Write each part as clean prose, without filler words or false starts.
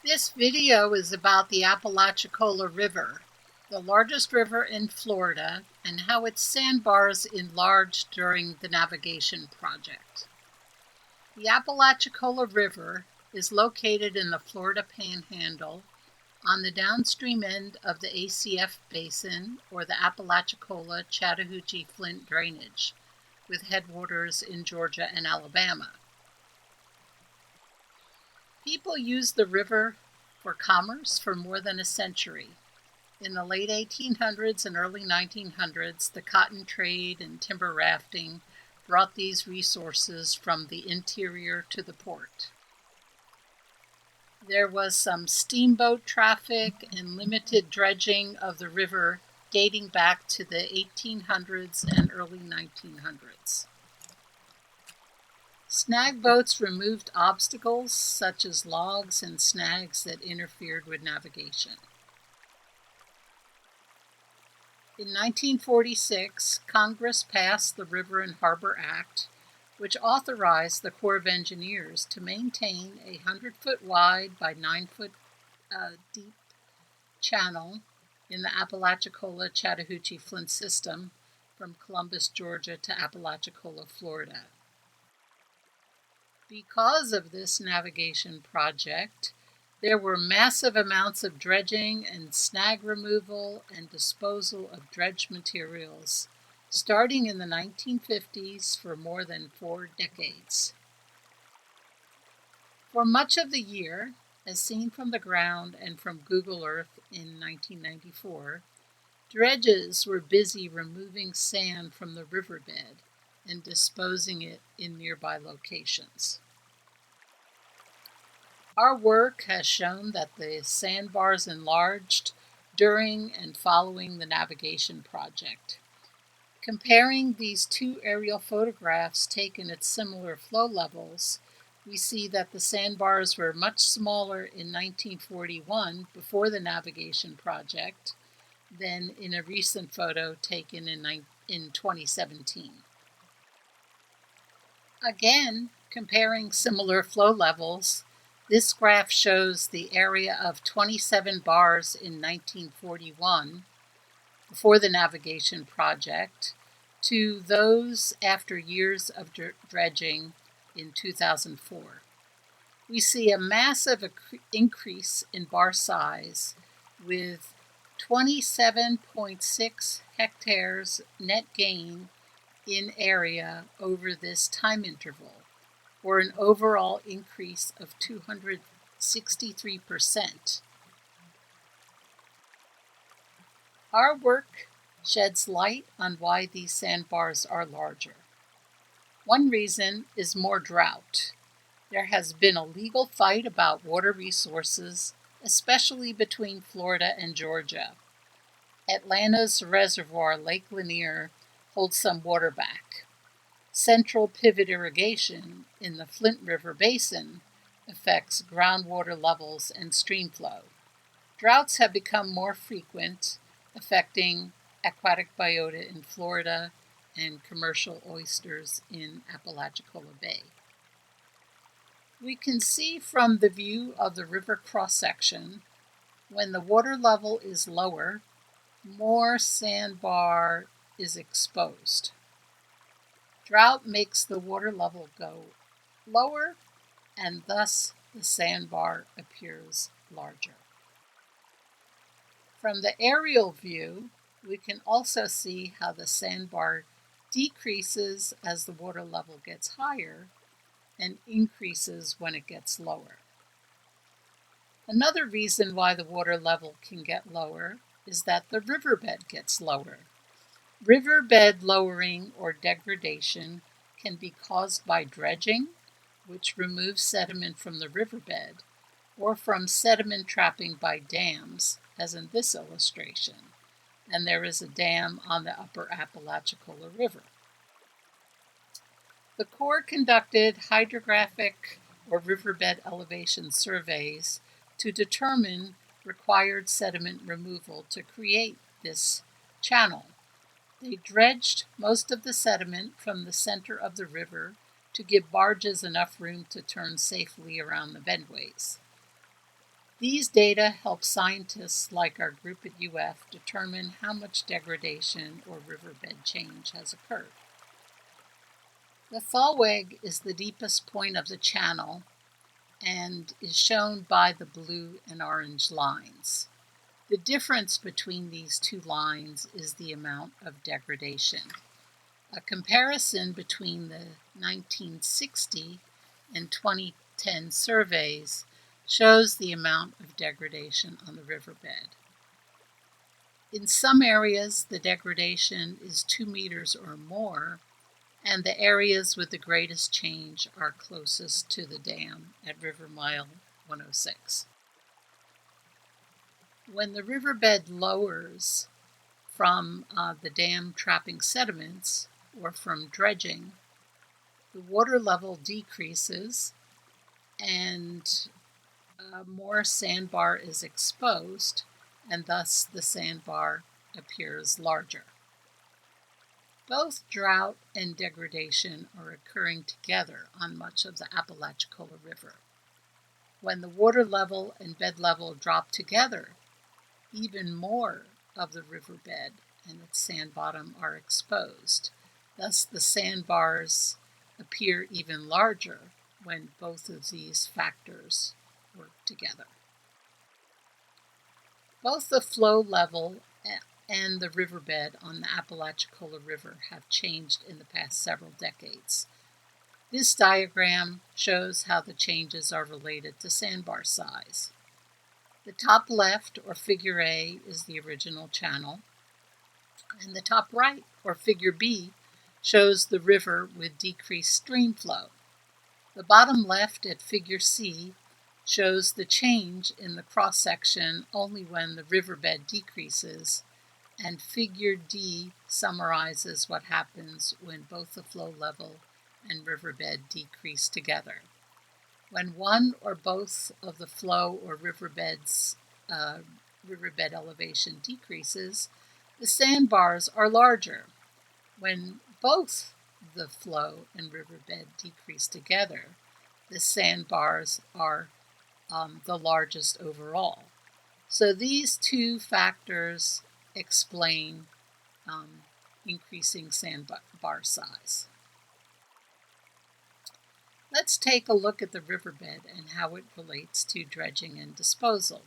This video is about the Apalachicola River, the largest river in Florida, and how its sandbars enlarged during the navigation project. The Apalachicola River is located in the Florida Panhandle on the downstream end of the ACF Basin, or the Apalachicola Chattahoochee Flint drainage, with headwaters in Georgia and Alabama. People used the river for commerce for more than a century. In the late 1800s and early 1900s, the cotton trade and timber rafting brought these resources from the interior to the port. There was some steamboat traffic and limited dredging of the river dating back to the 1800s and early 1900s. Snag boats removed obstacles such as logs and snags that interfered with navigation. In 1946, Congress passed the River and Harbor Act, which authorized the Corps of Engineers to maintain a 100-foot wide by 9-foot deep channel in the Apalachicola Chattahoochee Flint system from Columbus, Georgia to Apalachicola, Florida. Because of this navigation project, there were massive amounts of dredging and snag removal and disposal of dredged materials, starting in the 1950s for more than 4 decades. For much of the year, as seen from the ground and from Google Earth in 1994, dredges were busy removing sand from the riverbed and disposing it in nearby locations. Our work has shown that the sandbars enlarged during and following the navigation project. Comparing these two aerial photographs taken at similar flow levels, we see that the sandbars were much smaller in 1941, before the navigation project, than in a recent photo taken in 2017. Again, comparing similar flow levels, this graph shows the area of 27 bars in 1941, before the navigation project, to those after years of dredging in 2004. We see a massive increase in bar size, with 27.6 hectares net gain in area over this time interval, or an overall increase of 263%. Our work sheds light on why these sandbars are larger. One reason is more drought. There has been a legal fight about water resources, especially between Florida and Georgia. Atlanta's reservoir, Lake Lanier, holds some water back. Central pivot irrigation in the Flint River Basin affects groundwater levels and stream flow. Droughts have become more frequent, affecting aquatic biota in Florida and commercial oysters in Apalachicola Bay. We can see from the view of the river cross-section, when the water level is lower, more sandbar is exposed. Drought makes the water level go lower, and thus the sandbar appears larger. From the aerial view, we can also see how the sandbar decreases as the water level gets higher and increases when it gets lower. Another reason why the water level can get lower is that the riverbed gets lower. Riverbed lowering or degradation can be caused by dredging, which removes sediment from the riverbed, or from sediment trapping by dams, as in this illustration, and there is a dam on the upper Apalachicola River. The Corps conducted hydrographic or riverbed elevation surveys to determine required sediment removal to create this channel. They dredged most of the sediment from the center of the river to give barges enough room to turn safely around the bedways. These data help scientists like our group at UF determine how much degradation or riverbed change has occurred. The Thalweg is the deepest point of the channel and is shown by the blue and orange lines. The difference between these two lines is the amount of degradation. A comparison between the 1960 and 2010 surveys shows the amount of degradation on the riverbed. In some areas, the degradation is 2 meters or more, and the areas with the greatest change are closest to the dam at River Mile 106. When the riverbed lowers from the dam trapping sediments or from dredging, the water level decreases and more sandbar is exposed, and thus the sandbar appears larger. Both drought and degradation are occurring together on much of the Apalachicola River. When the water level and bed level drop together, even more of the riverbed and its sand bottom are exposed. Thus, the sandbars appear even larger when both of these factors work together. Both the flow level and the riverbed on the Apalachicola River have changed in the past several decades. This diagram shows how the changes are related to sandbar size. The top left, or figure A, is the original channel, and the top right, or figure B, shows the river with decreased stream flow. The bottom left at figure C shows the change in the cross-section only when the riverbed decreases, and figure D summarizes what happens when both the flow level and riverbed decrease together. When one or both of the flow or riverbed elevation decreases, the sandbars are larger. When both the flow and riverbed decrease together, the sandbars are the largest overall. So these two factors explain increasing sandbar size. Let's take a look at the riverbed and how it relates to dredging and disposal.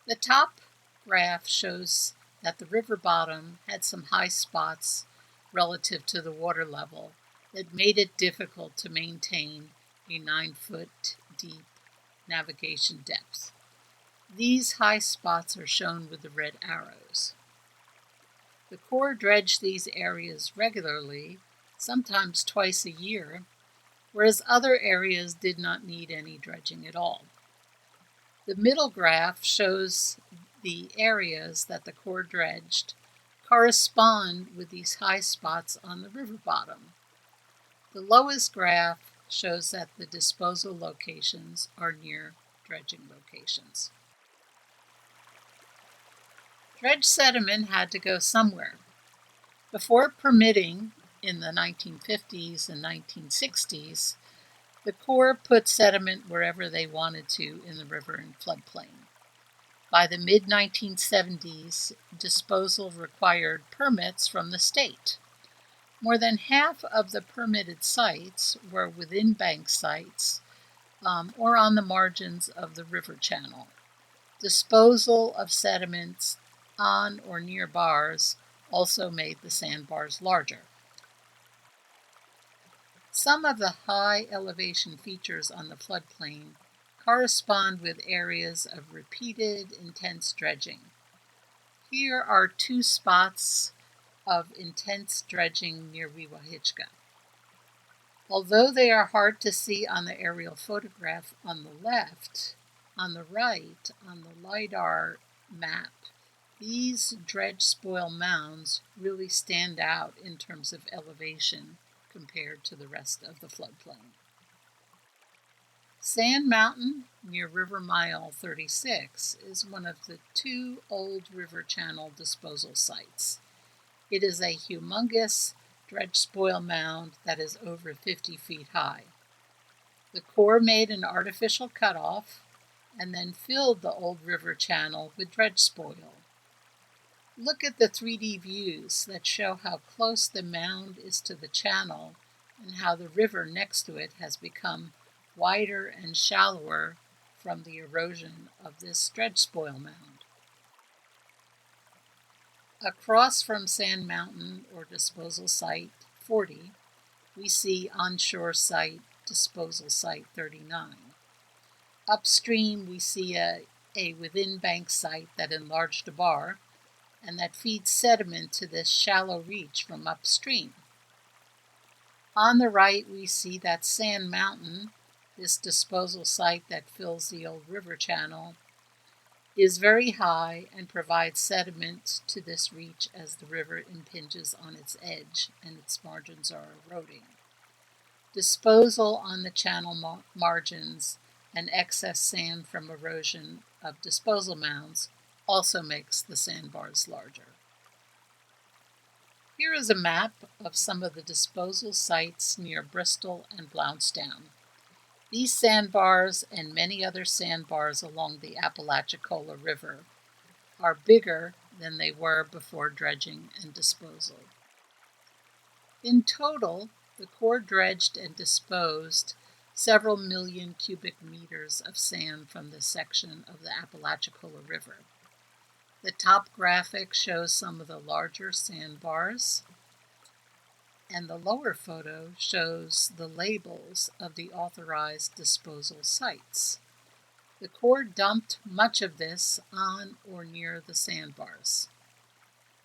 The top graph shows that the river bottom had some high spots relative to the water level that made it difficult to maintain a 9-foot deep navigation depth. These high spots are shown with the red arrows. The Corps dredged these areas regularly, sometimes twice a year, whereas other areas did not need any dredging at all. The middle graph shows the areas that the Corps dredged correspond with these high spots on the river bottom. The lowest graph shows that the disposal locations are near dredging locations. Dredged sediment had to go somewhere. Before permitting in the 1950s and 1960s, the Corps put sediment wherever they wanted to in the river and floodplain. By the mid-1970s, disposal required permits from the state. More than half of the permitted sites were within bank sites or on the margins of the river channel. Disposal of sediments on or near bars also made the sandbars larger. Some of the high elevation features on the floodplain correspond with areas of repeated intense dredging. Here are two spots of intense dredging near Weewahichka. Although they are hard to see on the aerial photograph on the left, on the right, on the LiDAR map, these dredge spoil mounds really stand out in terms of elevation compared to the rest of the floodplain. Sand Mountain, near River Mile 36, is one of the two old river channel disposal sites. It is a humongous dredge spoil mound that is over 50 feet high. The Corps made an artificial cutoff and then filled the old river channel with dredge spoil. Look at the 3D views that show how close the mound is to the channel and how the river next to it has become wider and shallower from the erosion of this dredge spoil mound. Across from Sand Mountain or Disposal Site 40, we see Onshore Site Disposal Site 39. Upstream, we see a within bank site that enlarged a bar and that feeds sediment to this shallow reach from upstream. On the right, we see that Sand Mountain, this disposal site that fills the old river channel, is very high and provides sediment to this reach as the river impinges on its edge and its margins are eroding. Disposal on the channel margins and excess sand from erosion of disposal mounds also makes the sandbars larger. Here is a map of some of the disposal sites near Bristol and Blountstown. These sandbars and many other sandbars along the Apalachicola River are bigger than they were before dredging and disposal. In total, the Corps dredged and disposed several million cubic meters of sand from this section of the Apalachicola River. The top graphic shows some of the larger sandbars, and the lower photo shows the labels of the authorized disposal sites. The Corps dumped much of this on or near the sandbars.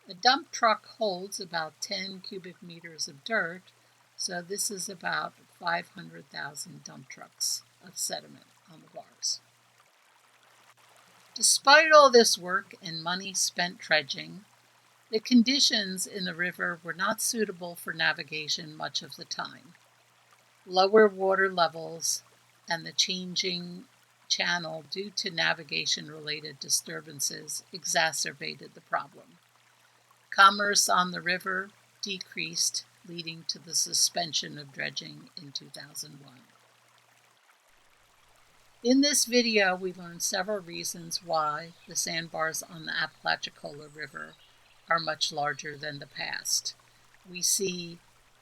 A dump truck holds about 10 cubic meters of dirt, so this is about 500,000 dump trucks of sediment on the bars. Despite all this work and money spent dredging, the conditions in the river were not suitable for navigation much of the time. Lower water levels and the changing channel due to navigation-related disturbances exacerbated the problem. Commerce on the river decreased, leading to the suspension of dredging in 2001. In this video, we learned several reasons why the sandbars on the Apalachicola River are much larger than the past. We see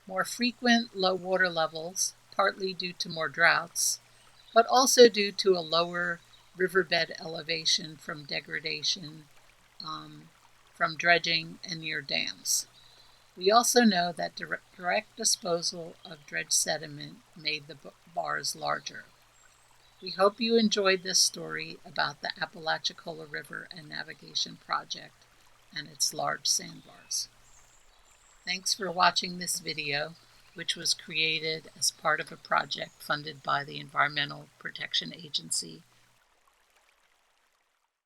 more frequent low water levels, partly due to more droughts, but also due to a lower riverbed elevation from degradation from dredging and near dams. We also know that direct disposal of dredged sediment made the bars larger. We hope you enjoyed this story about the Apalachicola River and Navigation Project and its large sandbars. Thanks for watching this video, which was created as part of a project funded by the Environmental Protection Agency